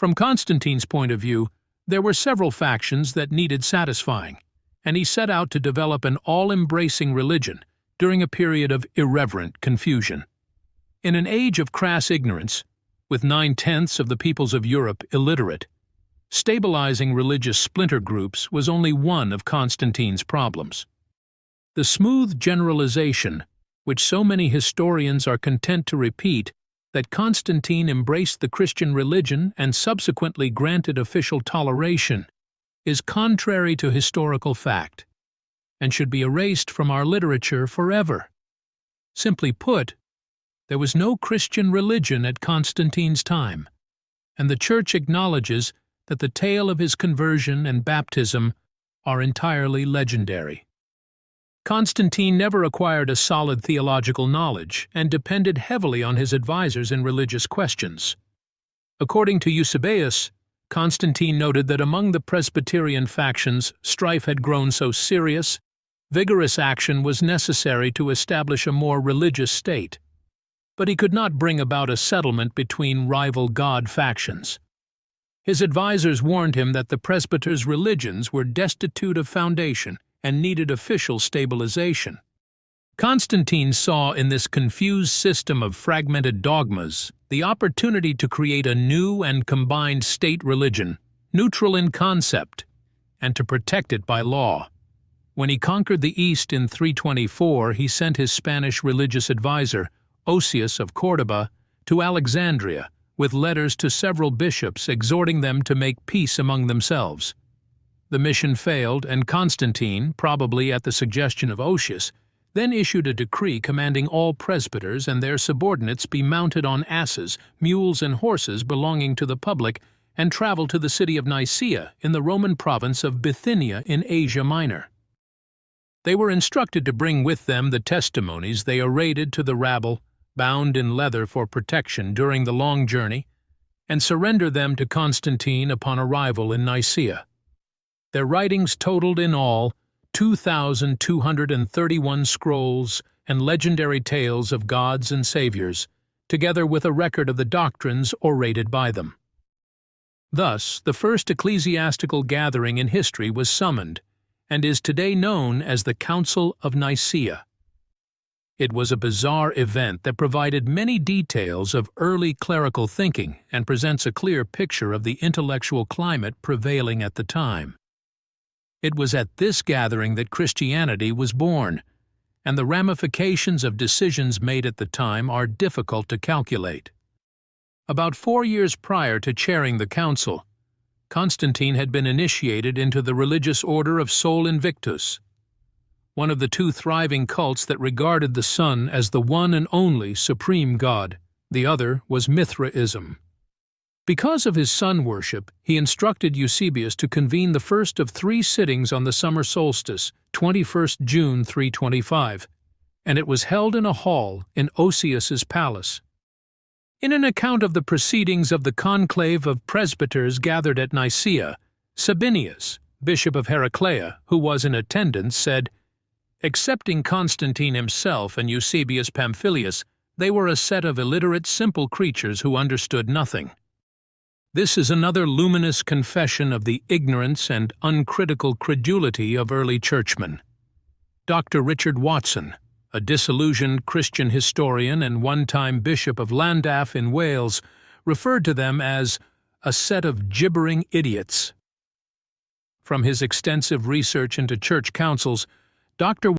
From Constantine's point of view, there were several factions that needed satisfying, and he set out to develop an all-embracing religion during a period of irreverent confusion. In an age of crass ignorance, with 9/10 of the peoples of Europe illiterate, stabilizing religious splinter groups was only one of Constantine's problems. The smooth generalization, which so many historians are content to repeat, that Constantine embraced the Christian religion and subsequently granted official toleration, is contrary to historical fact, and should be erased from our literature forever. Simply put, there was no Christian religion at Constantine's time, and the Church acknowledges that the tale of his conversion and baptism are entirely legendary. Constantine never acquired a solid theological knowledge and depended heavily on his advisors in religious questions. According to Eusebius, Constantine noted that among the Presbyterian factions, strife had grown so serious, vigorous action was necessary to establish a more religious state. But he could not bring about a settlement between rival god factions. His advisors warned him that the presbyters' religions were destitute of foundation and needed official stabilization. Constantine saw in this confused system of fragmented dogmas the opportunity to create a new and combined state religion, neutral in concept, and to protect it by law. When he conquered the East in 324, he sent his Spanish religious advisor, Osius of Córdoba, to Alexandria with letters to several bishops exhorting them to make peace among themselves. The mission failed, and Constantine, probably at the suggestion of Osius, then issued a decree commanding all presbyters and their subordinates be mounted on asses, mules, and horses belonging to the public and travel to the city of Nicaea in the Roman province of Bithynia in Asia Minor. They were instructed to bring with them the testimonies they orated to the rabble, bound in leather for protection during the long journey, and surrender them to Constantine upon arrival in Nicaea. Their writings totaled in all 2,231 scrolls and legendary tales of gods and saviors, together with a record of the doctrines orated by them. Thus, the first ecclesiastical gathering in history was summoned, and is today known as the Council of Nicaea. It was a bizarre event that provided many details of early clerical thinking and presents a clear picture of the intellectual climate prevailing at the time. It was at this gathering that Christianity was born, and the ramifications of decisions made at the time are difficult to calculate. About 4 years prior to chairing the council, Constantine had been initiated into the religious order of Sol Invictus, one of the two thriving cults that regarded the sun as the one and only supreme god. The other was Mithraism. Because of his sun worship, he instructed Eusebius to convene the first of 3 sittings on the summer solstice, 21st June 325, and it was held in a hall in Osius's palace. In an account of the proceedings of the conclave of presbyters gathered at Nicaea, Sabinius, bishop of Heraclea, who was in attendance, said, "Excepting Constantine himself and Eusebius Pamphilius, they were a set of illiterate simple creatures who understood nothing." This is another luminous confession of the ignorance and uncritical credulity of early churchmen. Dr. Richard Watson, a disillusioned Christian historian and one-time Bishop of Llandaff in Wales, referred to them as a set of gibbering idiots. From his extensive research into church councils, Dr.